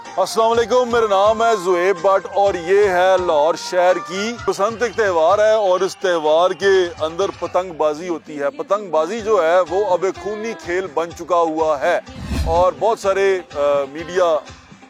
अस्सलाम वालेकुम, मेरा नाम है ज़ुएब भट्ट और ये है लाहौर शहर की बसंत। एक त्यौहार है और इस त्यौहार के अंदर पतंगबाजी होती है। पतंगबाजी जो है वो अब एक खूनी खेल बन चुका हुआ है और बहुत सारे मीडिया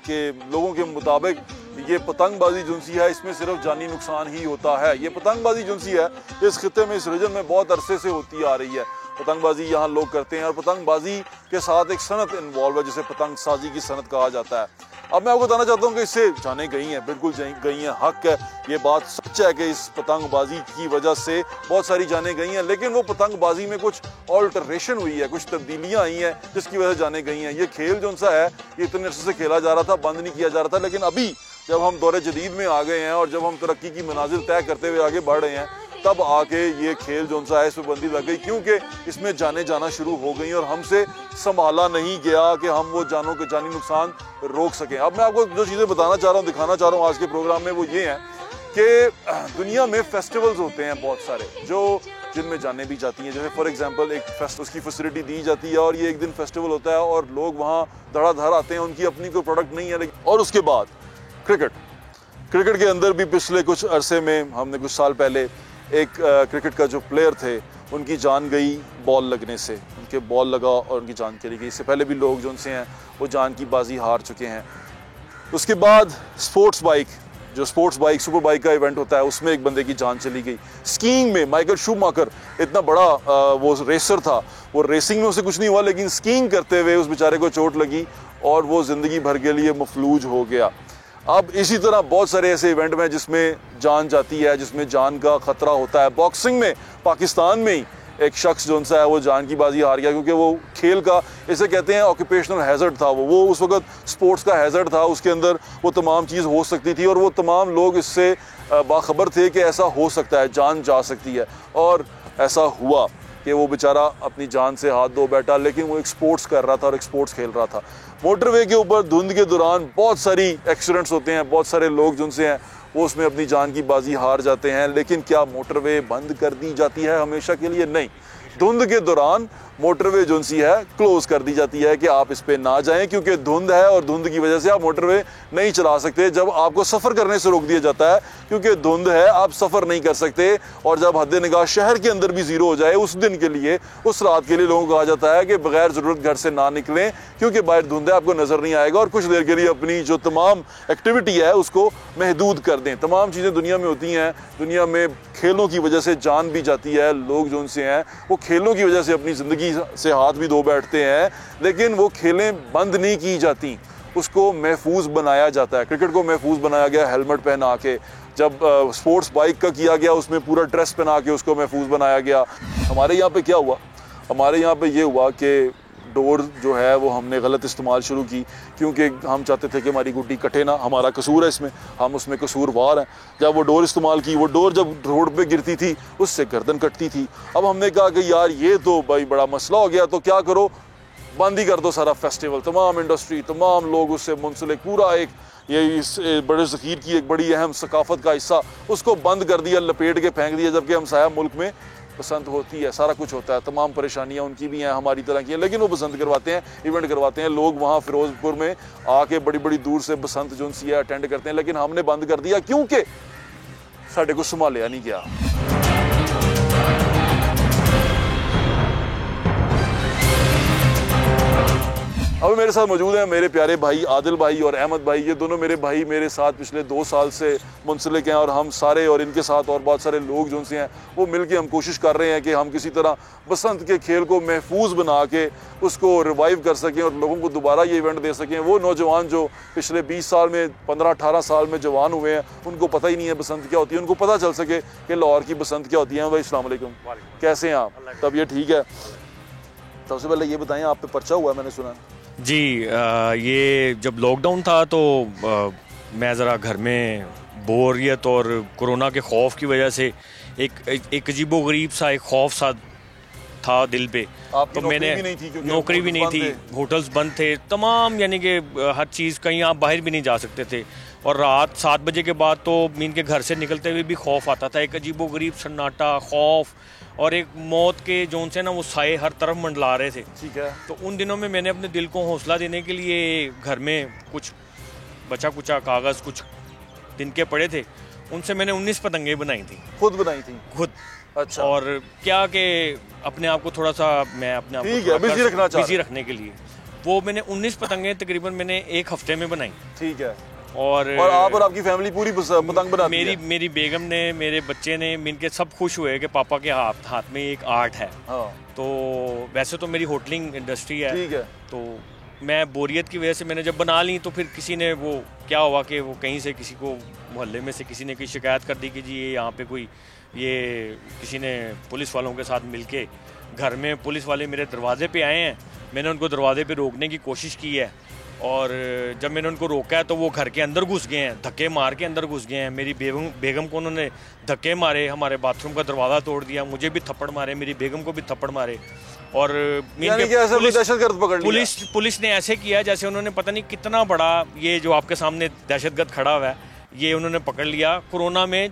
के लोगों के मुताबिक ये पतंगबाजी जो सी है इसमें सिर्फ जानी नुकसान ही होता है। ये पतंगबाजी जो सी है इस खित्ते में, इस रीजन में बहुत अरसे से होती आ रही है। पतंगबाजी यहाँ लोग करते हैं और पतंगबाजी के साथ एक सनत इन्वॉल्व है जिसे पतंग साजी की सनत कहा जाता है। अब मैं आपको बताना चाहता हूँ कि इससे जाने गई हैं, बिल्कुल गई हैं, हक है, ये बात सच है कि इस पतंगबाजी की वजह से बहुत सारी जाने गई हैं। लेकिन वो पतंगबाजी में कुछ ऑल्टरेशन हुई है, कुछ तब्दीलियाँ आई हैं जिसकी वजह से जाने गई हैं। ये खेल जो सा है ये इतने अर्से से खेला जा रहा था, बंद नहीं किया जा रहा था, लेकिन अभी जब हम दौरे जदीद में आ गए हैं और जब हम तरक्की की मनाजिल तय करते हुए आगे बढ़ रहे हैं, तब आके ये खेल जो सा है इस पर बंदी लग गई, क्योंकि इसमें जाने जाना शुरू हो गई और हमसे संभाला नहीं गया कि हम वो जानों के जानी नुकसान रोक सकें। अब मैं आपको जो चीज़ें बताना चाह रहा हूँ, दिखाना चाह रहा हूँ आज के प्रोग्राम में, वो ये हैं कि दुनिया में फेस्टिवल्स होते हैं बहुत सारे जो जिनमें जाने भी जाती हैं। जैसे फॉर एग्जांपल एक उसकी फैसिलिटी दी जाती है और ये एक दिन फेस्टिवल होता है और लोग वहाँ धड़ाधड़ आते हैं, उनकी अपनी कोई प्रोडक्ट नहीं है। और उसके बाद क्रिकेट के अंदर भी पिछले कुछ अरसे में, हमने कुछ साल पहले एक क्रिकेट का जो प्लेयर थे उनकी जान गई बॉल लगने से, उनके बॉल लगा और उनकी जान चली गई। इससे पहले भी लोग जो उनसे हैं वो जान की बाजी हार चुके हैं। उसके बाद स्पोर्ट्स बाइक सुपर बाइक का इवेंट होता है, उसमें एक बंदे की जान चली गई। स्कीइंग में माइकल शूमाकर इतना बड़ा वो रेसर था, वो रेसिंग में उसे कुछ नहीं हुआ, लेकिन स्कीइंग करते हुए उस बेचारे को चोट लगी और वो ज़िंदगी भर के लिए मफलूज हो गया। अब इसी तरह बहुत सारे ऐसे इवेंट में जिसमें जान जाती है, जिसमें जान का खतरा होता है। बॉक्सिंग में पाकिस्तान में ही एक शख्स जो सा है वो जान की बाजी हार गया, क्योंकि वो खेल का, इसे कहते हैं ऑक्यूपेशनल हैजर्ड था, वो उस वक्त स्पोर्ट्स का हैजर्ड था। उसके अंदर वो तमाम चीज़ हो सकती थी और वो तमाम लोग इससे बाखबर थे कि ऐसा हो सकता है, जान जा सकती है। और ऐसा हुआ कि वो बेचारा अपनी जान से हाथ धो बैठा, लेकिन वो एक स्पोर्ट्स कर रहा था और एक स्पोर्ट्स खेल रहा था। मोटरवे के ऊपर धुंध के दौरान बहुत सारी एक्सीडेंट्स होते हैं, बहुत सारे लोग जिनसे हैं वो उसमें अपनी जान की बाजी हार जाते हैं। लेकिन क्या मोटरवे बंद कर दी जाती है हमेशा के लिए? नहीं। धुंध के दौरान मोटरवे जो सी है क्लोज कर दी जाती है कि आप इस पे ना जाएं, क्योंकि धुंध है और धुंध की वजह से आप मोटरवे नहीं चला सकते। जब आपको सफ़र करने से रोक दिया जाता है क्योंकि धुंध है, आप सफ़र नहीं कर सकते। और जब हद निगाह शहर के अंदर भी ज़ीरो हो जाए उस दिन के लिए, उस रात के लिए लोगों को कहा जाता है कि बगैर ज़रूरत घर से ना निकलें, क्योंकि बाहर धुंध है, आपको नज़र नहीं आएगा, और कुछ देर के लिए अपनी जो तमाम एक्टिविटी है उसको महदूद कर दें। तमाम चीज़ें दुनिया में होती हैं, दुनिया में खेलों की वजह से जान भी जाती है। लोग जो उनसे हैं वो खेलों की वजह से अपनी ज़िंदगी से हाथ भी धो बैठते हैं, लेकिन वो खेलें बंद नहीं की जाती, उसको महफूज बनाया जाता है। क्रिकेट को महफूज बनाया गया हेलमेट पहना के, जब स्पोर्ट्स बाइक का किया गया उसमें पूरा ड्रेस पहना के उसको महफूज बनाया गया। हमारे यहाँ पे क्या हुआ? हमारे यहाँ पे ये हुआ कि डोर जो है वो हमने गलत इस्तेमाल शुरू की, क्योंकि हम चाहते थे कि हमारी गुड्डी कटे ना, हमारा कसूर है इसमें, हम उसमें कसूरवार हैं। जब वो डोर इस्तेमाल की, वो डोर जब रोड पे गिरती थी उससे गर्दन कटती थी। अब हमने कहा कि यार ये तो भाई बड़ा मसला हो गया, तो क्या करो, बंद ही कर दो सारा फेस्टिवल। तमाम इंडस्ट्री, तमाम लोग उससे मुंसलिक, पूरा एक ये इस बड़े ज़ख़ीर की एक बड़ी अहम सकाफ़त का हिस्सा, उसको बंद कर दिया, लपेट के फेंक दिया। जबकि हमसाया मुल्क में बसंत होती है, सारा कुछ होता है, तमाम परेशानियां उनकी भी हैं, हमारी तरह की हैं, लेकिन वो बसंत करवाते हैं, इवेंट करवाते हैं। लोग वहाँ फिरोजपुर में आके बड़ी बड़ी दूर से बसंत जो सी है अटेंड करते हैं, लेकिन हमने बंद कर दिया क्योंकि साढ़े को संभालिया नहीं गया। अब मेरे साथ मौजूद हैं मेरे प्यारे भाई आदिल भाई और अहमद भाई। ये दोनों मेरे भाई मेरे साथ पिछले 2 साल से मुंसलिक हैं और हम सारे और इनके साथ और बहुत सारे लोग जो हैं वो मिलके हम कोशिश कर रहे हैं कि हम किसी तरह बसंत के खेल को महफूज बना के उसको रिवाइव कर सकें और लोगों को दोबारा ये इवेंट दे सकें। वो नौजवान जो पिछले 20 साल में 15-18 साल में जवान हुए हैं, उनको पता ही नहीं है बसंत क्या होती है, उनको पता चल सके कि लाहौर की बसंत क्या होती है। भाई अस्सलाम वालेकुम, कैसे हैं आप? तबीयत ठीक है? सबसे पहले ये बताएं, आप पे पर्चा हुआ मैंने सुना जी। ये जब लॉकडाउन था तो मैं ज़रा घर में बोरियत और कोरोना के खौफ की वजह से एक अजीबो गरीब सा एक खौफ सा था दिल पे। तो मैंने नौकरी भी नहीं थी, होटल्स बंद थे, तमाम यानी कि हर चीज़, कहीं आप बाहर भी नहीं जा सकते थे। और रात 7 बजे के बाद तो मीन के घर से निकलते हुए भी खौफ आता था, एक अजीबो गरीब सन्नाटा खौफ, और एक मौत के जोन से ना वो साए हर तरफ मंडला रहे थे। ठीक है। तो उन दिनों में मैंने अपने दिल को हौसला देने के लिए घर में कुछ बचा कुचा कागज़ कुछ तिनके पड़े थे, उनसे मैंने 19 पतंगें बनाई थी। खुद बनाई थी? खुद। अच्छा। और क्या कि अपने आप को थोड़ा सा मैं अपने आप ठीक है, बिजी रखने के लिए वो मैंने 19 पतंगें तकरीबन मैंने एक हफ्ते में बनाई। ठीक है। और आप और आपकी फैमिली पूरी पतंग बनाती है? मेरी बेगम ने, मेरे बच्चे ने, मिलके सब खुश हुए कि पापा के हाथ में एक आर्ट है। हाँ। तो वैसे तो मेरी होटलिंग इंडस्ट्री है। ठीक है। तो मैं बोरियत की वजह से मैंने जब बना ली तो फिर किसी ने वो क्या हुआ कि वो कहीं से किसी को मोहल्ले में से किसी ने कोई शिकायत कर दी कि जी ये यहाँ पे कोई ये किसी ने पुलिस वालों के साथ मिलके घर में पुलिस वाले मेरे दरवाजे पे आए हैं। मैंने उनको दरवाजे पे रोकने की कोशिश की है और जब मैंने उनको रोका है तो वो घर के अंदर घुस गए हैं, धक्के मार के अंदर घुस गए हैं। मेरी बेगम को उन्होंने धक्के मारे, हमारे बाथरूम का दरवाज़ा तोड़ दिया, मुझे भी थप्पड़ मारे, मेरी बेगम को भी थप्पड़ मारे। और पुलिस ने ऐसे किया जैसे उन्होंने पता नहीं कितना बड़ा ये जो आपके सामने दहशतगर्द खड़ा हुआ है ये उन्होंने पकड़ लिया। कोरोना में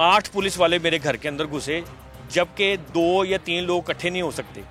8 पुलिस वाले मेरे घर के अंदर घुसे, जबकि 2 या 3 लोग इकट्ठे नहीं हो सकते।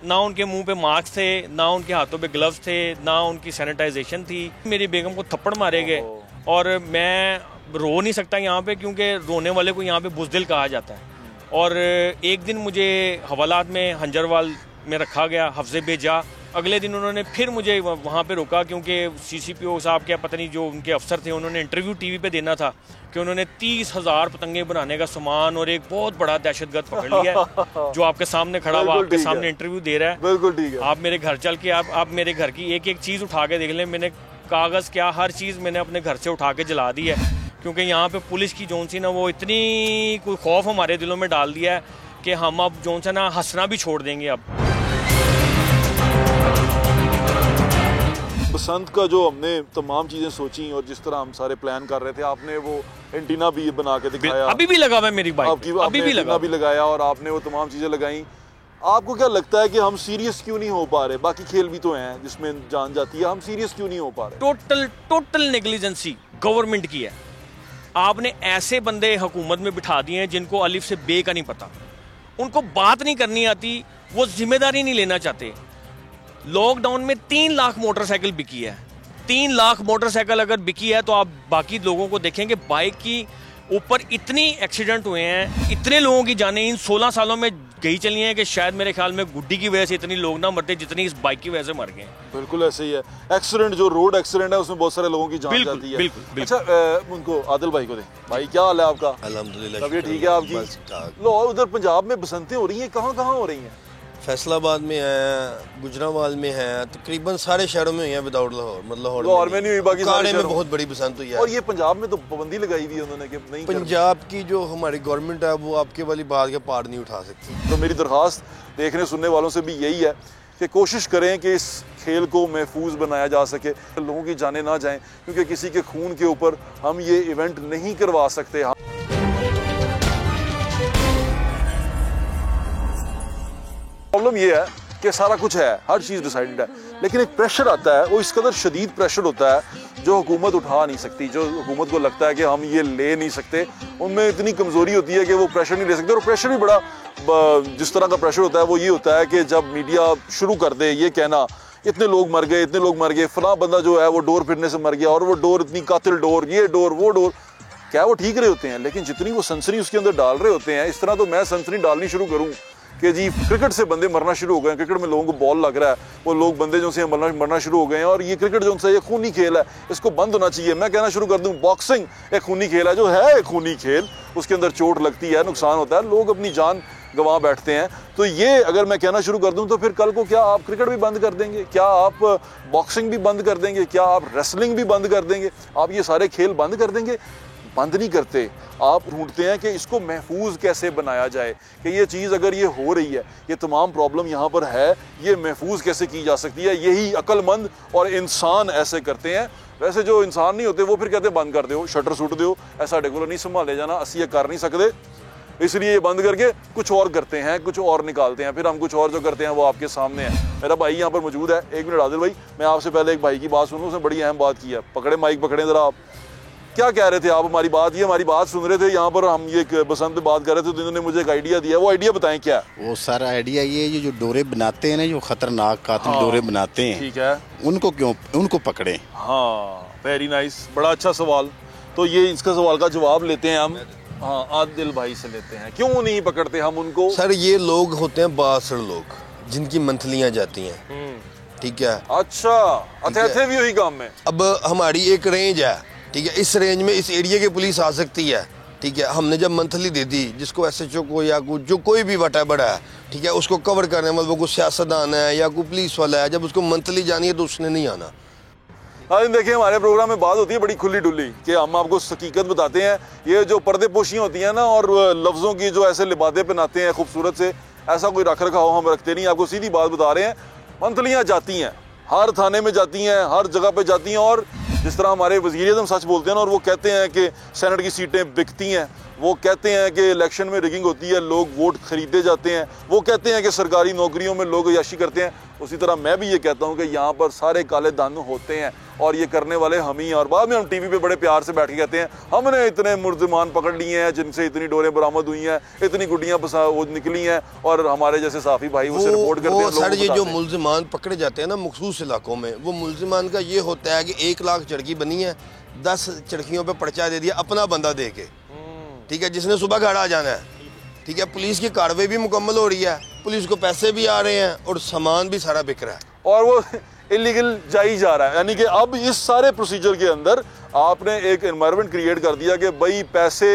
ना उनके मुंह पे मास्क थे, ना उनके हाथों पे ग्लव्स थे, ना उनकी सैनिटाइजेशन थी। मेरी बेगम को थप्पड़ मारे गए और मैं रो नहीं सकता यहाँ पे क्योंकि रोने वाले को यहाँ पे बुज़दिल कहा जाता है। और एक दिन मुझे हवालात में हंजरवाल में रखा गया, हफ्ज़े बेजा। अगले दिन उन्होंने फिर मुझे वहाँ पे रोका क्योंकि CCPO साहब क्या पता नहीं जो उनके अफसर थे उन्होंने इंटरव्यू टीवी पे देना था कि उन्होंने 30,000 पतंगे बनाने का सामान और एक बहुत बड़ा दहशतगर्द पकड़ लिया है जो आपके सामने खड़ा हुआ आपके सामने इंटरव्यू दे रहा है। बिल्कुल ठीक है। आप मेरे घर चल के आप मेरे घर की एक एक चीज़ उठा के देख लें। मैंने कागज़ क्या हर चीज़ मैंने अपने घर से उठा के जला दी है क्योंकि यहाँ पे पुलिस की जोन सी ना वो इतनी कोई खौफ हमारे दिलों में डाल दिया है कि हम अब जोन से ना हंसना भी छोड़ देंगे। अब बसंत का जो हमने तमाम चीजें सोची और जिस तरह हम सारे प्लान कर रहे थे, आपने वो एंटीना भी बना के दिखाया, अभी भी लगा हुआ है मेरी बाइक, अभी भी लगाया और आपने वो तमाम चीजें लगाई। आपको क्या लगता है कि हम सीरियस क्यों नहीं हो पा रहे? बाकी खेल भी तो हैं जिसमें जान जाती है, हम सीरियस क्यों नहीं हो पा रहे? टोटल नेग्लिजेंसी गवर्नमेंट की है। आपने ऐसे बंदे हुकूमत में बिठा दिए हैं जिनको अलिफ से बे का नहीं पता, उनको बात नहीं करनी आती, वो जिम्मेदारी नहीं लेना चाहते। लॉकडाउन में 3 लाख मोटरसाइकिल बिकी है। 3 लाख मोटरसाइकिल अगर बिकी है तो आप बाकी लोगों को देखेंगे बाइक की ऊपर इतनी एक्सीडेंट हुए हैं, इतने लोगों की जानें इन 16 सालों में गई चली हैं कि शायद मेरे ख्याल में गुड्डी की वजह से इतनी लोग ना मरते जितनी इस बाइक की वजह से मर गए। बिल्कुल ऐसे ही है। एक्सीडेंट जो रोड एक्सीडेंट है उसमें बहुत सारे लोगों की जान जाती है। बिल्कुल। अच्छा, उनको आदिल भाई को दें। भाई क्या हाल है आपका? अल्हम्दुलिल्लाह। तबीयत ठीक है आपकी? लो उधर पंजाब में बसंतें हो रही हैं, कहाँ कहाँ हो रही हैं? फैसलाबाद में है, गुजरावाल में है, तकरीबन सारे शहरों में हुई है विदाउट लाहौर। मतलब लाहौर में नहीं हुई, बाकी सारे में बहुत बड़ी बसंत हुई है। और ये पंजाब में तो पाबंदी लगाई हुई है उन्होंने कि नहीं। पंजाब की जो हमारी गवर्नमेंट है वो आपके वाली बात के पार नहीं उठा सकती। तो मेरी दरख्वास्त देखने सुनने वालों से भी यही है कि कोशिश करें कि इस खेल को महफूज बनाया जा सके, लोगों की जानें ना जाएं, क्योंकि किसी के खून के ऊपर हम ये इवेंट नहीं करवा सकते। प्रॉब्लम ये है कि सारा कुछ है, हर चीज़ डिसाइडेड है, लेकिन एक प्रेशर आता है, वो इस कदर शदीद प्रेशर होता है जो हुकूमत उठा नहीं सकती, जो हुकूमत को लगता है कि हम ये ले नहीं सकते, उनमें इतनी कमज़ोरी होती है कि वो प्रेशर नहीं ले सकते। और प्रेशर भी बड़ा जिस तरह का प्रेशर होता है वो ये होता है कि जब मीडिया शुरू कर दे ये कहना इतने लोग मर गए, इतने लोग मर गए, फला बंदा जो है वो डोर फिरने से मर गया और वो डोर इतनी कातिल डोर, ये डोर वो डोर, क्या वो ठीक रहे होते हैं? लेकिन जितनी वो सनसनी उसके अंदर डाल रहे होते हैं, इस तरह तो मैं सनसनी डालनी शुरू करूँ कि जी क्रिकेट से बंदे मरना शुरू हो गए, क्रिकेट में लोगों को बॉल लग रहा है, वो लोग बंदे जो से मरना शुरू हो गए हैं, और ये क्रिकेट जो से ये खूनी खेल है, इसको बंद होना चाहिए। मैं कहना शुरू कर दूं बॉक्सिंग एक खूनी खेल है, जो है एक खूनी खेल, उसके अंदर चोट लगती है, नुकसान होता है, लोग अपनी जान गंवा बैठते हैं। तो ये अगर मैं कहना शुरू कर दूं तो फिर कल को क्या आप क्रिकेट भी बंद कर देंगे? क्या आप बॉक्सिंग भी बंद कर देंगे? क्या आप रेसलिंग भी बंद कर देंगे? आप ये सारे खेल बंद कर देंगे? बंद नहीं करते, आप ढूंढते हैं कि इसको महफूज कैसे बनाया जाए, कि ये चीज़ अगर ये हो रही है, ये तमाम प्रॉब्लम यहाँ पर है, ये महफूज कैसे की जा सकती है। यही अक्लमंद और इंसान ऐसे करते हैं। वैसे जो इंसान नहीं होते वो फिर कहते बंद कर दो, शटर सुट दो, ऐसा डेकोलो नहीं संभाले जाना, असी ये कर नहीं सकते, इसलिए ये बंद करके कुछ और करते हैं, कुछ और निकालते हैं, फिर हम कुछ और जो करते हैं वो आपके सामने है। मेरा भाई यहाँ पर मौजूद है। 1 मिनट आदिल भाई, मैं आपसे पहले एक भाई की बात सुनूँ, उसने बड़ी अहम बात की है। पकड़े माइक, पकड़े ज़रा आप। क्या कह रहे थे आप हमारी बात, ये हमारी बात सुन रहे थे यहाँ पर, हम ये बसंत पे बात कर रहे थे तो इन्होंने मुझे एक आइडिया दिया, वो आइडिया बताएं क्या है? वो सर आइडिया ये है, ये जो डोरे बनाते हैं ना, जो खतरनाक कातिल डोरे बनाते हैं, ठीक है, उनको पकड़े। हाँ वेरी नाइस, बड़ा अच्छा सवाल। तो ये इसका सवाल का जवाब लेते हैं हम, हाँ आदिल भाई से लेते हैं, क्यों नहीं पकड़ते हम उनको? सर ये लोग होते हैं बासड़ लोग जिनकी मंथलियाँ जाती हैं, ठीक है। अच्छा, थे भी वही काम में। अब हमारी एक रेंज है, ठीक है, इस रेंज में इस एरिया की पुलिस आ सकती है, ठीक है। हमने जब मंथली दे दी जिसको SHO को या जो कोई भी वटा बड़ा है, ठीक है, उसको कवर करने, मतलब कोई सियासतदान है या कोई पुलिस वाला है, जब उसको मंथली जानी है तो उसने नहीं आना। हाँ देखिए, हमारे प्रोग्राम में बात होती है बड़ी खुली डुली कि हम आपको हकीकत बताते हैं। ये जो पर्दे पोशियाँ होती हैं ना, और लफ्ज़ों की जो ऐसे लिबादे पहनाते हैं खूबसूरत से, ऐसा कोई रख रखाव हम रखते नहीं, आपको सीधी बात बता रहे हैं। मंथलियाँ जाती हैं, हर थाने में जाती हैं, हर जगह पे जाती हैं, और जिस तरह हमारे वज़ीर-ए-आज़म सच बोलते हैं ना, और वो कहते हैं कि सेनेट की सीटें बिकती हैं, वो कहते हैं कि इलेक्शन में रिगिंग होती है, लोग वोट खरीदे जाते हैं, वो कहते हैं कि सरकारी नौकरियों में लोग अय्याशी करते हैं, उसी तरह मैं भी ये कहता हूँ कि यहाँ पर सारे काले धन होते हैं और ये करने वाले हम ही हैं। और बाद में हम टीवी पे बड़े प्यार से बैठ के कहते हैं हमने इतने मुल्ज़िमान पकड़ लिए हैं जिनसे इतनी डोरें बरामद हुई हैं, इतनी गुड्डियाँ वो निकली हैं, और हमारे जैसे साफ़ी भाई उसे रिपोर्ट करते हैं। सर ये जो मुल्ज़िमान पकड़े जाते हैं ना मखसूस इलाकों में, वो मुल्ज़िमान का ये होता है कि 1 लाख चढ़की बनी है, 10 चढ़कियों पर पर्चा दे दिया अपना बंदा दे के, ठीक है, जिसने सुबह घर आ जाना है, ठीक है। पुलिस की कार्रवाई भी मुकम्मल हो रही है, पुलिस को पैसे भी आ रहे हैं और सामान भी सारा बिक रहा है, और वो इलीगल जाई जा रहा है। यानी कि अब इस सारे प्रोसीजर के अंदर आपने एक एनवायरनमेंट क्रिएट कर दिया कि भाई पैसे,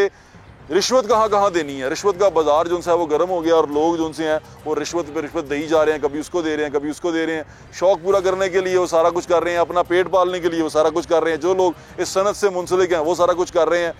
रिश्वत कहाँ कहाँ देनी है, रिश्वत का बाजार जो है वो गर्म हो गया, और लोग जो हैं वो रिश्वत पे रिश्वत दे ही जा रहे हैं, कभी उसको दे रहे हैं, कभी उसको दे रहे हैं, शौक पूरा करने के लिए वो सारा कुछ कर रहे हैं, अपना पेट पालने के लिए वो सारा कुछ कर रहे हैं, जो लोग इस सनत से मुंसलिक हैं वो सारा कुछ कर रहे हैं।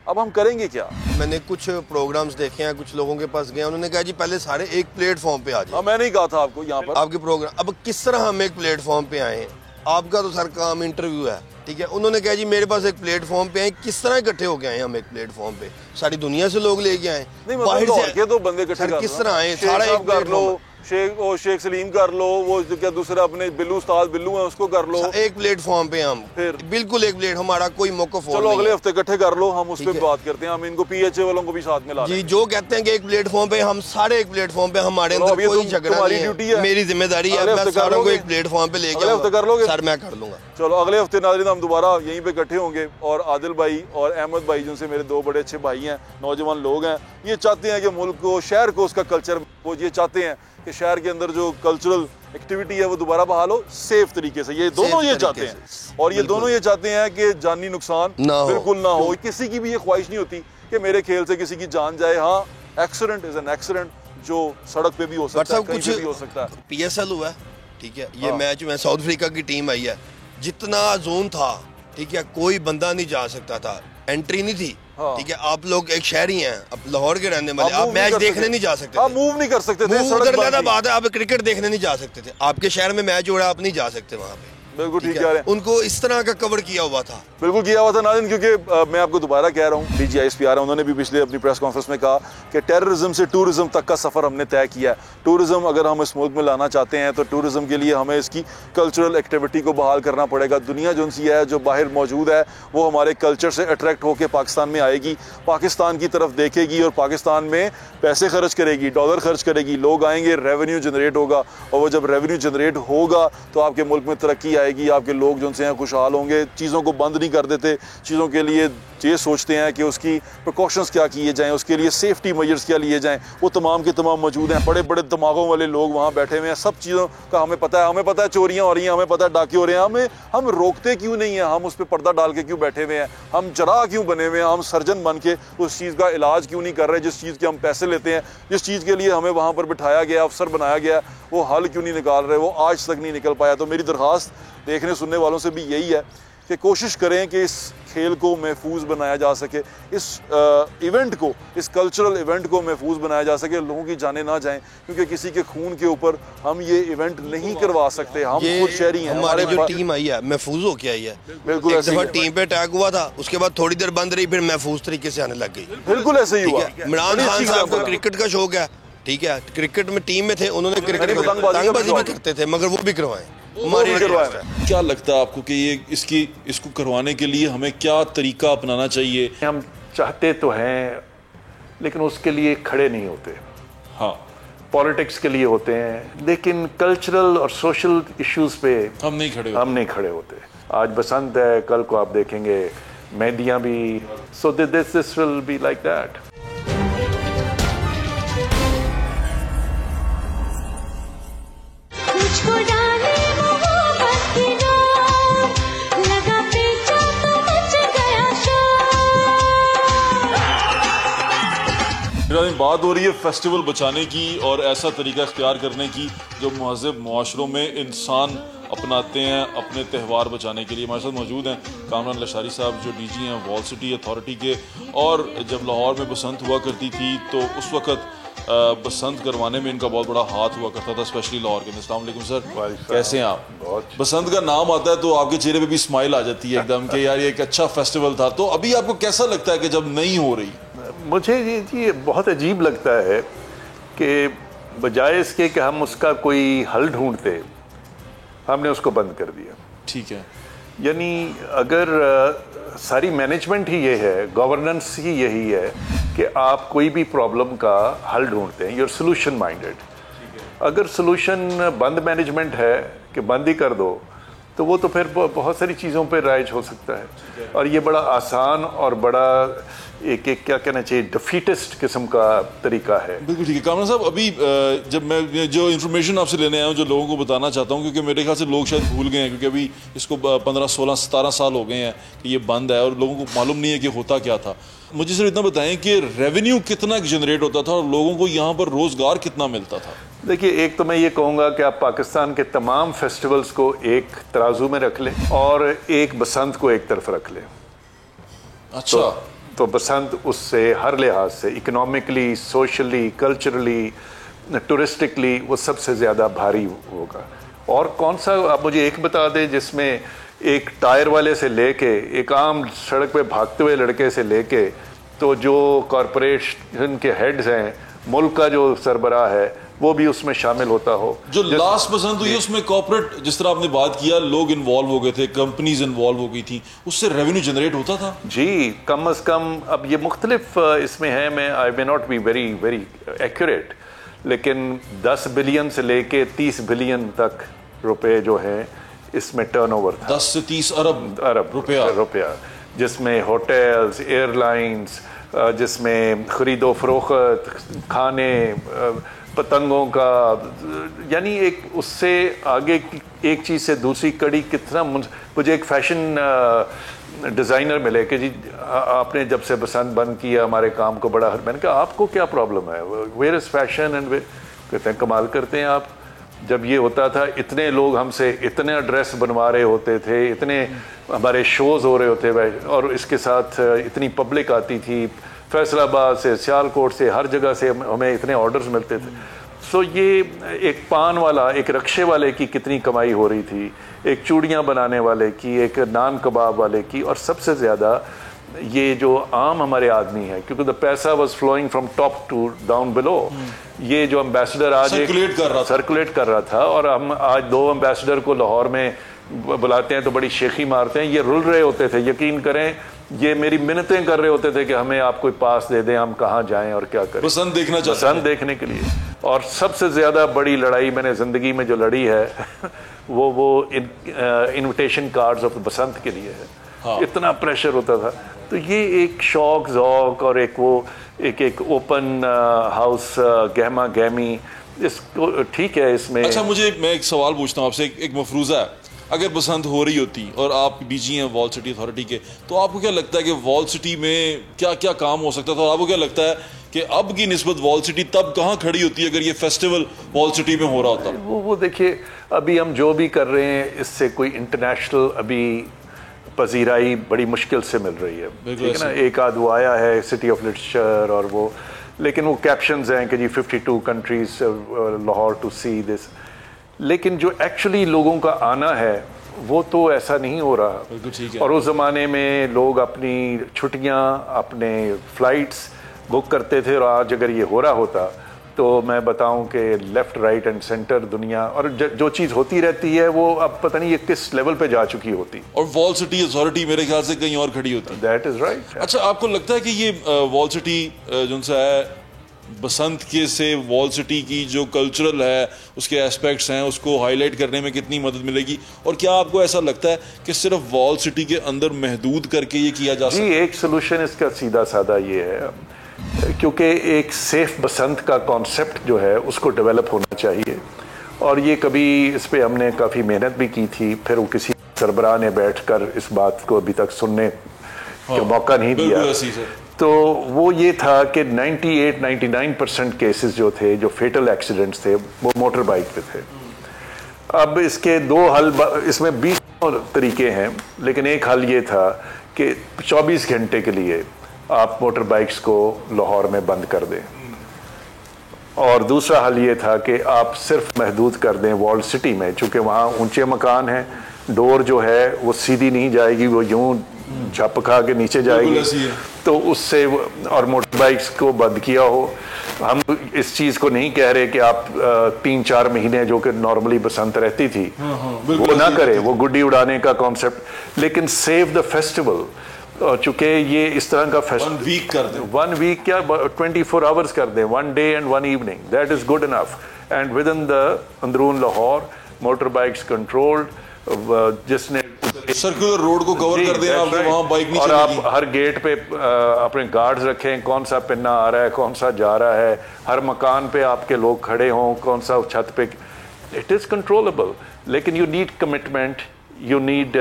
अब हम करेंगे क्या? मैंने कुछ प्रोग्राम्स देखे हैं, कुछ लोगों के पास गए, उन्होंने कहा जी पहले सारे एक प्लेटफॉर्म पे आ जाए। मैंने ही कहा था आपको यहाँ पर आपके प्रोग्राम, अब किस तरह हम एक प्लेटफॉर्म पे आए? आपका तो सर काम इंटरव्यू है, ठीक है। उन्होंने कहा जी मेरे पास एक प्लेटफॉर्म पे आए, किस तरह इकट्ठे होके आए हम एक प्लेटफॉर्म पे? सारी दुनिया से लोग लेके आए, बाहर से तो बंदे इकट्ठे किस तरह आए? सारा एक कर लो, शेख सलीम कर लो, वो क्या दूसरा अपने बिल्लू उस्ताद बिल्लू है उसको कर लो, एक प्लेटफॉर्म पे हम फिर बिल्कुल एक प्लेट, हमारा कोई मौक़िफ़ चलो अगले हफ्ते इकट्ठे कर लो, हम उस पर बात करते हैं, हम इनको PHA वालों को भी साथ में ला जी, जो कहते हैं कि एक प्लेटफॉर्म पे हम सारे एक प्लेटफॉर्म पे, हमारे अंदर कोई झगड़ा नहीं है, मेरी जिम्मेदारी है, मैं सारों को एक प्लेटफॉर्म पे लेके अगले हफ्ते कर लोगे? सर मैं कर लूंगा। चलो अगले हफ्ते नाज़रीन हम दोबारा यहीं पे इकट्ठे होंगे, और आदिल भाई और अहमद भाई जिनसे मेरे 2 बड़े अच्छे भाई हैं, नौजवान लोग हैं, ये चाहते हैं कि मुल्क को, शहर को, उसका कल्चर, वो ये चाहते हैं कि शहर के अंदर जो कल्चरल एक्टिविटी है वो दोबारा बहाल हो सेफ तरीके से। ये दोनों ये चाहते हैं, और ये दोनों ये चाहते हैं कि जानी नुकसान बिल्कुल ना हो। किसी की भी ये ख्वाहिश नहीं होती कि मेरे खेल से किसी की जान जाए। हाँ, एक्सीडेंट इज एन एक्सीडेंट, जो सड़क पे भी हो सकता है, कहीं पे भी हो सकता है। PSL हुआ, ठीक है, ये मैच में साउथ अफ्रीका की टीम आई है, जितना जोन था, ठीक है, कोई बंदा नहीं जा सकता था, एंट्री नहीं थी, ठीक है। आप लोग एक शहरी हैं, अब लाहौर के रहने वाले, आप मैच देखने नहीं जा सकते, आप मूव नहीं कर सकते थे, उधर ज्यादा बात है, आप क्रिकेट देखने नहीं जा सकते थे, आपके शहर में मैच हो रहा है, आप नहीं जा सकते वहाँ पे। बिल्कुल ठीक कह रहे हैं, उनको इस तरह का कवर किया हुआ था, बिल्कुल किया हुआ था नाज़रीन, क्योंकि मैं आपको दोबारा कह रहा हूँ, DG ISP उन्होंने भी पिछले अपनी प्रेस कॉन्फ्रेंस में कहा कि टेररिज्म से टूरिज्म तक का सफ़र हमने तय किया है। टूरिज्म अगर हम इस मुल्क में लाना चाहते हैं तो टूरिज्म के लिए हमें इसकी कल्चरल एक्टिविटी को बहाल करना पड़ेगा। दुनिया जो सी है, जो बाहर मौजूद है, वो हमारे कल्चर से अट्रैक्ट होकर पाकिस्तान में आएगी, पाकिस्तान की तरफ देखेगी और पाकिस्तान में पैसे खर्च करेगी, डॉलर खर्च करेगी, लोग आएंगे, रेवेन्यू जनरेट होगा, और वो जब रेवेन्यू जनरेट होगा तो आपके मुल्क में तरक्की आएगी, आपके लोग जो हैं खुशहाल होंगे। चीज़ों को बंद नहीं कर देते, चीज़ों के लिए ये सोचते हैं कि उसकी प्रिकॉशंस क्या किए जाएं, उसके लिए सेफ्टी मेजर्स क्या लिए जाएं, वो तमाम के तमाम मौजूद हैं। बड़े बड़े दिमागों वाले लोग वहाँ बैठे हुए हैं, सब चीज़ों का हमें पता है चोरियाँ हो रही हैं, हमें पता है डाके हो रहे हैं, हम रोकते क्यों नहीं हैं, हम उस पर पर्दा डाल के क्यों बैठे हुए हैं, हम जरा क्यों बने हुए हैं, हम सर्जन बन के उस चीज़ का इलाज क्यों नहीं कर रहे, जिस चीज़ के हम पैसे लेते हैं, जिस चीज़ के लिए हमें वहाँ पर बिठाया गया, अफसर बनाया गया, वो हल क्यों नहीं निकाल रहे, वो आज तक नहीं निकल पाया। तो मेरी दरख्वास्त देखने सुनने वालों से भी यही है कि कोशिश करें कि इस खेल को महफूज बनाया जा सके, इस इवेंट को, इस कल्चरल इवेंट को महफूज बनाया जा सके, लोगों की जानें ना जाएं, क्योंकि किसी के खून के ऊपर हम ये इवेंट नहीं करवा सकते। हम खुद शहरी हैं, हमारी जो टीम आई है महफूज होके आई है। बिल्कुल एक दफा टीम पे अटैक हुआ था, उसके बाद थोड़ी देर बंद रही, फिर महफूज तरीके से आने लग गई। बिल्कुल ऐसे ही हुआ। इमरान खान साहब को क्रिकेट का शौक है, ठीक है, क्रिकेट में टीम में थे, उन्होंने क्रिकेट में पतंगबाजी भी करते थे, मगर वो भी करवाएं। हमारी करवाया रिक्वेस्ट है। क्या लगता है आपको कि ये इसको करवाने के लिए हमें क्या तरीका अपनाना चाहिए? हम चाहते तो हैं लेकिन उसके लिए खड़े नहीं होते। हाँ, पॉलिटिक्स के लिए होते हैं लेकिन कल्चरल और सोशल इश्यूज पे हम नहीं खड़े होते। आज बसंत है, कल को आप देखेंगे मेहंदियां भी। So this will be like that. मुझको डाले मोहब्बत की डोर, लगा पीछा तो मच गया शोर। बात हो रही है फेस्टिवल बचाने की और ऐसा तरीका इख्तियार करने की जो महज़ब मुआशरों में इंसान अपनाते हैं अपने त्यौहार बचाने के लिए। हमारे साथ मौजूद हैं कामरान लशारी साहब जो डीजी हैं वॉल सिटी अथॉरिटी के। और जब लाहौर में बसंत हुआ करती थी तो उस वक़्त बसंत करवाने में इनका बहुत बड़ा हाथ हुआ करता था, स्पेशली लाहौर के अंदर। अस्सलाम वालेकुम सर, कैसे हैं आप? बसंत का नाम आता है तो आपके चेहरे पे भी स्माइल आ जाती है एकदम कि यार ये एक अच्छा फेस्टिवल था। तो अभी आपको कैसा लगता है कि जब नहीं हो रही? मुझे ये बहुत अजीब लगता है कि बजाय इसके कि हम उसका कोई हल ढूंढते, हमने उसको बंद कर दिया। ठीक है, यानी अगर सारी मैनेजमेंट ही ये है, गवर्नेंस ही यही है कि आप कोई भी प्रॉब्लम का हल ढूंढते हैं, यूर सोल्यूशन माइंडेड। अगर सोल्यूशन बंद मैनेजमेंट है कि बंद ही कर दो तो वो तो फिर बहुत सारी चीज़ों पर राइज हो सकता है। और ये बड़ा आसान और बड़ा एक क्या कहना चाहिए डिफीटिस्ट किस्म का तरीका है। बिल्कुल ठीक है। कामरान साहब, अभी जब मैं जो इन्फॉर्मेशन आपसे लेने आया हूँ जो लोगों को बताना चाहता हूँ, क्योंकि मेरे ख्याल से लोग शायद भूल गए हैं, क्योंकि अभी इसको 15, 16, 17 साल हो गए हैं कि ये बंद है और लोगों को मालूम नहीं है कि होता क्या था। मुझे सिर्फ इतना बताएं कि रेवेन्यू कितना जनरेट होता था और लोगों को यहाँ पर रोजगार कितना मिलता था? देखिए, एक तो मैं ये कहूँगा कि आप पाकिस्तान के तमाम फेस्टिवल्स को एक तराजू में रख लें और एक बसंत को एक तरफ रख लें। अच्छा, तो बसंत उससे हर लिहाज से इकोनॉमिकली, सोशली, कल्चरली, टूरिस्टिकली वो सबसे ज़्यादा भारी होगा। और कौन सा आप मुझे एक बता दें जिसमें एक टायर वाले से लेके एक आम सड़क पे भागते हुए लड़के से लेके तो जो कॉरपोरेशन के हेड्स हैं, मुल्क का जो सरबराह है, वो भी उसमें शामिल होता हो। जो लास्ट पसंद हुई उसमें कॉर्पोरेट, जिस तरह आपने बात किया, लोग इन्वॉल्व हो गए थे, कंपनीज इन्वॉल्व हो गई थी, उससे रेवेन्यू जनरेट होता था जी। कम अज कम अब ये मुख्तलिफ इसमें है, मैं I may not be very accurate, लेकिन 10 बिलियन से लेके 30 बिलियन तक रुपए जो हैं इसमें टर्नओवर था। 10 से 30 अरब रुपया, जिसमें होटल्स, एयरलाइंस, जिसमें खरीदो फरोख्त, खाने, पतंगों का, यानी एक उससे आगे एक चीज़ से दूसरी कड़ी कितना। मुझे एक फैशन डिज़ाइनर मिले कि जी आपने जब से बसंत बंद किया हमारे काम को बड़ा, मैंने कहा आपको क्या प्रॉब्लम है, वेयर इज़ फैशन एंड कहते हैं कमाल करते हैं आप। जब ये होता था इतने लोग हमसे इतने ड्रेस बनवा रहे होते थे, इतने हमारे शोज़ हो रहे होते, और इसके साथ इतनी पब्लिक आती थी, फैसलाबाद से, सियालकोट से, हर जगह से हमें इतने ऑर्डर्स मिलते थे। सो ये एक पान वाला, एक रक्शे वाले की कितनी कमाई हो रही थी, एक चूड़ियाँ बनाने वाले की, एक नान कबाब वाले की, और सबसे ज़्यादा ये जो आम हमारे आदमी है, क्योंकि द पैसा was flowing from top to down below. ये जो एम्बेसडर आज सर्कुलेट कर रहा था, और हम आज 2 एम्बेसडर को लाहौर में बुलाते हैं तो बड़ी शेखी मारते हैं, ये रुल रहे होते थे। यकीन करें, ये मेरी मिन्नतें कर रहे होते थे कि हमें आप कोई पास दे दें, हम कहाँ जाएं और क्या करें, बसंत देखने के लिए। और सबसे ज़्यादा बड़ी लड़ाई मैंने ज़िंदगी में जो लड़ी है वो इनविटेशन कार्ड्स ऑफ बसंत के लिए है। हाँ। इतना प्रेशर होता था। तो ये एक शौक ज़ौक और एक वो एक ओपन हाउस गहमा गहमी, इसको ठीक है इसमें। अच्छा, मैं एक सवाल पूछता हूँ आपसे, एक मफरूज़ा है, अगर बसंत हो रही होती और आप डीजी हैं वॉल सिटी अथॉरिटी के, तो आपको क्या लगता है कि वॉल सिटी में क्या क्या काम हो सकता था? और आपको क्या लगता है कि अब की निस्बत वॉल सिटी तब कहाँ खड़ी होती है अगर ये फेस्टिवल वॉल सिटी में हो रहा होता? वो देखिए, अभी हम जो भी कर रहे हैं इससे कोई इंटरनेशनल अभी पजीराई बड़ी मुश्किल से मिल रही है, ठीक है ना। एक आध वो आया है सिटी ऑफ लिटरेचर और वो, लेकिन वो कैप्शंस हैं कि जी 52 countries Lahore to see this, लेकिन जो एक्चुअली लोगों का आना है वो तो ऐसा नहीं हो रहा। और उस ज़माने में लोग अपनी छुट्टियां, अपने फ़्लाइट्स बुक करते थे, और आज अगर ये हो रहा होता तो मैं बताऊं कि लेफ़्ट राइट एंड सेंटर दुनिया और जो चीज़ होती रहती है वो अब पता नहीं ये किस लेवल पे जा चुकी होती। और वॉल सिटी अथॉरिटी मेरे ख्याल से कहीं और खड़ी होती है। That is right. अच्छा, आपको लगता है कि ये वॉल सिटी जो सा है बसंत के से वॉल सिटी की जो कल्चरल है उसके एस्पेक्ट्स हैं उसको हाईलाइट करने में कितनी मदद मिलेगी, और क्या आपको ऐसा लगता है कि सिर्फ वॉल सिटी के अंदर महदूद करके ये किया जा सकता है? जी, एक सोल्यूशन इसका सीधा साधा ये है, क्योंकि एक सेफ बसंत का कॉन्सेप्ट जो है उसको डेवलप होना चाहिए, और ये कभी इस पे हमने काफ़ी मेहनत भी की थी, फिर वो किसी सरबराह ने बैठकर इस बात को अभी तक सुनने का मौका नहीं दिया। तो वो ये था कि 98-99% केसेस जो थे, जो फेटल एक्सीडेंट्स थे, वो मोटर बाइक पे थे। अब इसके दो हल, इसमें 20 तरीके हैं, लेकिन एक हल ये था कि 24 घंटे के लिए आप मोटर बाइक्स को लाहौर में बंद कर दें, और दूसरा हल ये था कि आप सिर्फ महदूद कर दें वॉल सिटी में, चूँकि वहाँ ऊंचे मकान हैं, डोर जो है वो सीधी नहीं जाएगी, वो यूं झप खा के नीचे जाएगी, तो उससे, और मोटर बाइक्स को बंद किया हो। हम इस चीज़ को नहीं कह रहे कि आप 3-4 महीने जो कि नॉर्मली बसंत रहती थी वो ना करें, वो गुड्डी उड़ाने का कॉन्सेप्ट, लेकिन सेव द फेस्टिवल, चूंकि ये इस तरह का फेस्टिवल 1 वीक कर दें, 1 वीक क्या 24 आवर्स कर दें, 1 day and 1 evening, that is good enough, and within the Androon Lahore motor bikes controlled, जिसने सर्कुलर रोड को कवर कर दें, आपके वहां बाइक नहीं और चलेगी। आप हर गेट पे अपने गार्ड्स रखें, कौन सा पिन्ना आ रहा है, कौन सा जा रहा है, हर मकान पे आपके लोग खड़े हों, कौन सा छत पे, इट इज कंट्रोलेबल, लेकिन you need commitment, you need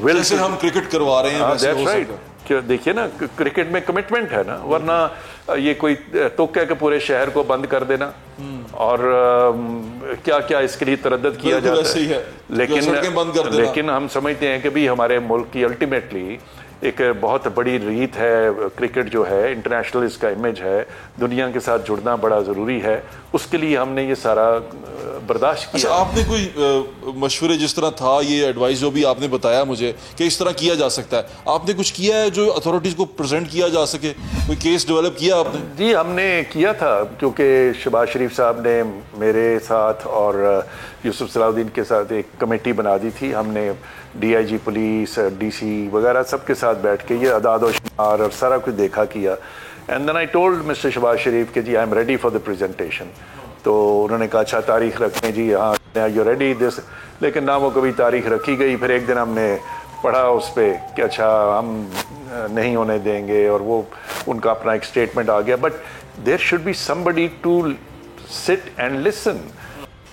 will. जैसे हम क्रिकेट करवा रहे हैं वैसे हो राइट, सकता है। देखिए ना, क्रिकेट में कमिटमेंट है ना, वरना ये कोई तुक्का के पूरे शहर को बंद कर देना, और क्या क्या इसके लिए तरद्दद किया जाता है, लेकिन हम समझते हैं कि भी हमारे मुल्क की अल्टीमेटली एक बहुत बड़ी रीत है, क्रिकेट जो है इंटरनेशनल इसका इमेज है, दुनिया के साथ जुड़ना बड़ा ज़रूरी है, उसके लिए हमने ये सारा बर्दाश्त किया। अच्छा, आपने कोई मशवरे, जिस तरह था ये एडवाइस जो भी आपने बताया मुझे कि इस तरह किया जा सकता है, आपने कुछ किया है जो अथॉरिटीज़ को प्रेजेंट किया जा सके? कोई केस डेवलप किया आपने? जी, हमने किया था, क्योंकि शहबाज शरीफ साहब ने मेरे साथ और यूसुफ सलाउद्दीन के साथ एक कमेटी बना दी थी, हमने DIG पुलिस, DC वगैरह सबके साथ बैठ के ये अदाद व शुमार और सारा कुछ देखा किया, and then I told mister Shahbaz Sharif कि जी I am ready for the presentation. तो उन्होंने कहा अच्छा तारीख रखें जी, हाँ यू रेडी दिस, लेकिन ना वो कभी तारीख रखी गई। फिर एक दिन हमने पढ़ा उस पर कि अच्छा हम नहीं होने देंगे, और वो उनका अपना एक स्टेटमेंट आ गया, but there should be somebody to sit and listen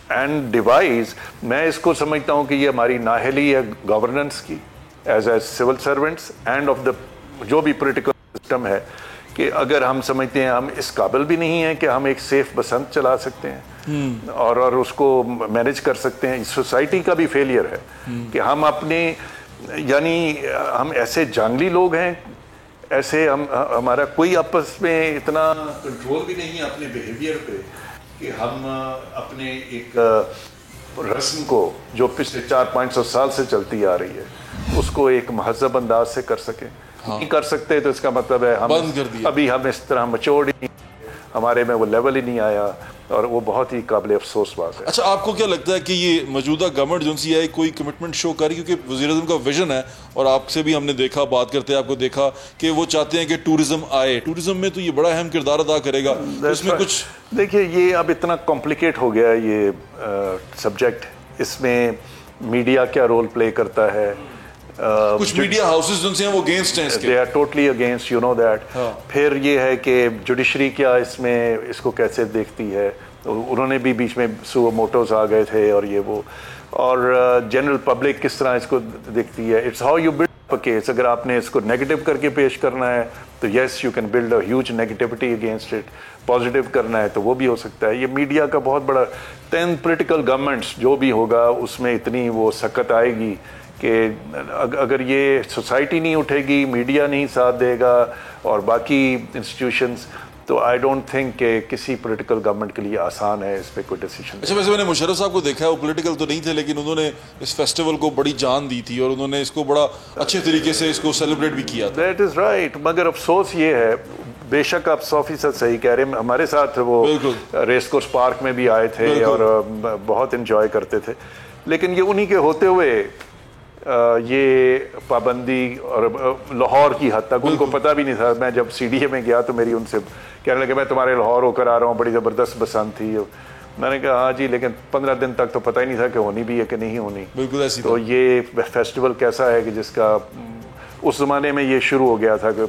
and devise. मैं इसको समझता हूँ कि ये हमारी नाहली है गवर्नेंस की, as civil servants and of the जो भी पॉलिटिकल सिस्टम है, कि अगर हम समझते हैं हम इस काबिल भी नहीं हैं कि हम एक सेफ बसंत चला सकते हैं और उसको मैनेज कर सकते हैं, सोसाइटी का भी फेलियर है कि हम अपने, यानी हम ऐसे जंगली लोग हैं, ऐसे हमारा कोई आपस में इतना कंट्रोल भी नहीं है अपने बिहेवियर पे कि हम अपने एक रस्म को जो पिछले 400-500 साल से चलती आ रही है उसको एक महज़ब अंदाज से कर सकें। नहीं कर सकते तो इसका मतलब है हम बंद कर दिया। अभी हम इस तरह मचोड़ ही नहीं, हमारे में वो लेवल ही नहीं आया, और वो बहुत ही काबिल अफसोस बात है। अच्छा, आपको क्या लगता है कि ये मौजूदा गवर्नमेंट जो सी है कोई कमिटमेंट शो कर रही है? क्योंकि वज़ीर-ए-आज़म का विजन है, और आपसे भी हमने देखा, बात करते हैं आपको देखा कि वो चाहते हैं कि टूरिज्म आए, टूरिज्म में तो ये बड़ा अहम किरदार अदा करेगा, इसमें कुछ देखिए, ये अब इतना कॉम्प्लिकेट हो गया है ये सब्जेक्ट, इसमें मीडिया क्या रोल प्ले करता है, कुछ मीडिया हाउसेस जो हैं वो अगेंस्ट हैं इसके, they are totally against, you know that. फिर ये है कि जुडिशरी क्या इसमें इसको कैसे देखती है, तो उन्होंने भी बीच में सुओ मोटोस आ गए थे और ये वो, और जनरल पब्लिक किस तरह इसको देखती है। It's how you build a case. अगर आपने इसको नेगेटिव करके पेश करना है तो yes you can build a huge negativity against it, positive करना है तो वो भी हो सकता है। ये मीडिया का बहुत बड़ा, 10 पॉलिटिकल गवर्नमेंट्स जो भी होगा उसमें इतनी वो सकत आएगी कि अगर ये सोसाइटी नहीं उठेगी, मीडिया नहीं साथ देगा और बाकी इंस्टीट्यूशंस, तो आई डोंट थिंक कि किसी पॉलिटिकल गवर्नमेंट के लिए आसान है इस पे कोई डिसीजन। अच्छा, वैसे मैंने मुशर्रफ साहब को देखा है, वो पॉलिटिकल तो नहीं थे, लेकिन उन्होंने इस फेस्टिवल को बड़ी जान दी थी और उन्होंने इसको बड़ा अच्छे तरीके से इसको सेलिब्रेट भी किया था। दैट इज़ राइट, मगर अफसोस ये है बेशक आप 100% सही कह रहे हैं। हमारे साथ वो रेस कोर्स पार्क में भी आए थे और बहुत एंजॉय करते थे, लेकिन ये उन्हीं के होते हुए ये पाबंदी और लाहौर की हद तक उनको पता भी नहीं था। मैं जब CDA में गया तो मेरी उनसे कहने लगे मैं तुम्हारे लाहौर होकर आ रहा हूँ, बड़ी ज़बरदस्त बसंत थी। मैंने कहा हाँ जी, लेकिन 15 दिन तक तो पता ही नहीं था कि होनी भी है कि नहीं होनी। बिल्कुल ऐसी तो ये फेस्टिवल कैसा है कि जिसका उस ज़माने में ये शुरू हो गया था कि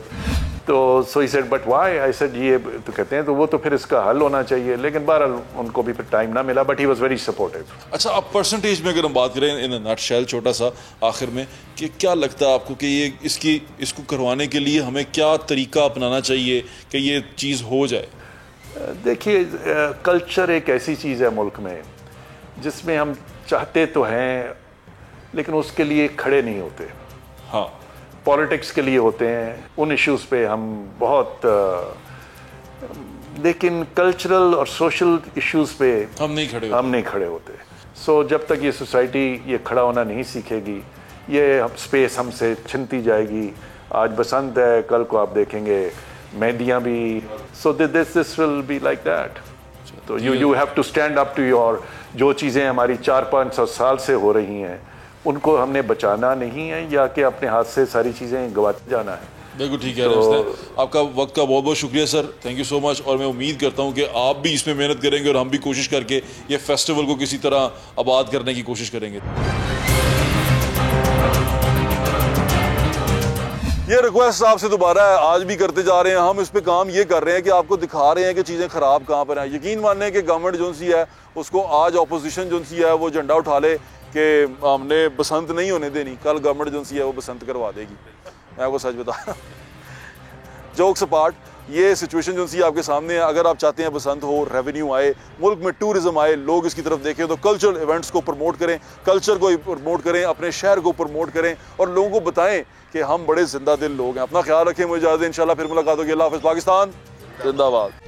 तो so he said but why, I said ये तो कहते हैं तो वो तो फिर इसका हल होना चाहिए, लेकिन बहरहाल उनको भी फिर टाइम ना मिला, but he was very supportive. अच्छा, अब परसेंटेज में अगर हम बात करें इन नटशेल छोटा सा आखिर में, कि क्या लगता है आपको कि ये इसको करवाने के लिए हमें क्या तरीका अपनाना चाहिए कि ये चीज़ हो जाए? देखिए, कल्चर एक ऐसी चीज़ है मुल्क में जिसमें हम चाहते तो हैं लेकिन उसके लिए खड़े नहीं होते। हाँ, पॉलिटिक्स के लिए होते हैं, उन इश्यूज़ पे हम बहुत लेकिन कल्चरल और सोशल इश्यूज़ पे हम नहीं खड़े होते। सो जब तक ये सोसाइटी ये खड़ा होना नहीं सीखेगी, ये स्पेस हमसे छिनती जाएगी। आज बसंत है, कल को आप देखेंगे मेहंदियाँ भी। So this will be like that. तो you have to stand up to your, जो चीज़ें हमारी 400-500 साल से हो रही हैं उनको हमने बचाना नहीं है, या कि अपने हाथ से सारी चीज़ें गवाते जाना है। बिल्कुल ठीक है। आपका वक्त का बहुत बहुत शुक्रिया sir, thank you so much. और मैं उम्मीद करता हूँ कि आप भी इसमें मेहनत करेंगे और हम भी कोशिश करके ये फेस्टिवल को किसी तरह आबाद करने की कोशिश करेंगे। ये रिक्वेस्ट आपसे दोबारा है, आज भी करते जा रहे हैं हम। इस पे काम ये कर रहे हैं कि आपको दिखा रहे हैं कि चीज़ें ख़राब कहाँ पर हैं। यकीन मानने कि गवर्नमेंट जो सी है उसको आज अपोजिशन जो सी है वो झंडा उठा ले कि हमने बसंत नहीं होने देनी, कल गवर्नमेंट जो सी है वो बसंत करवा देगी। मैं आपको सच बता रहा हूँ। जोक्स अपार्ट, ये सिचुएशन जो सी आपके सामने है। अगर आप चाहते हैं बसंत हो, रेवेन्यू आए, मुल्क में टूरिज्म आए, लोग इसकी तरफ देखें, तो कल्चरल इवेंट्स को प्रमोट करें, कल्चर को प्रमोट करें, अपने शहर को प्रमोट करें और लोगों को बताएं कि हम बड़े जिंदा दिल लोग हैं। अपना ख्याल रखें, मुझे इजाज़त दें, इंशाल्लाह फिर मुलाकात होगी। अल्लाह हाफ़िज़। पाकिस्तान जिंदाबाद।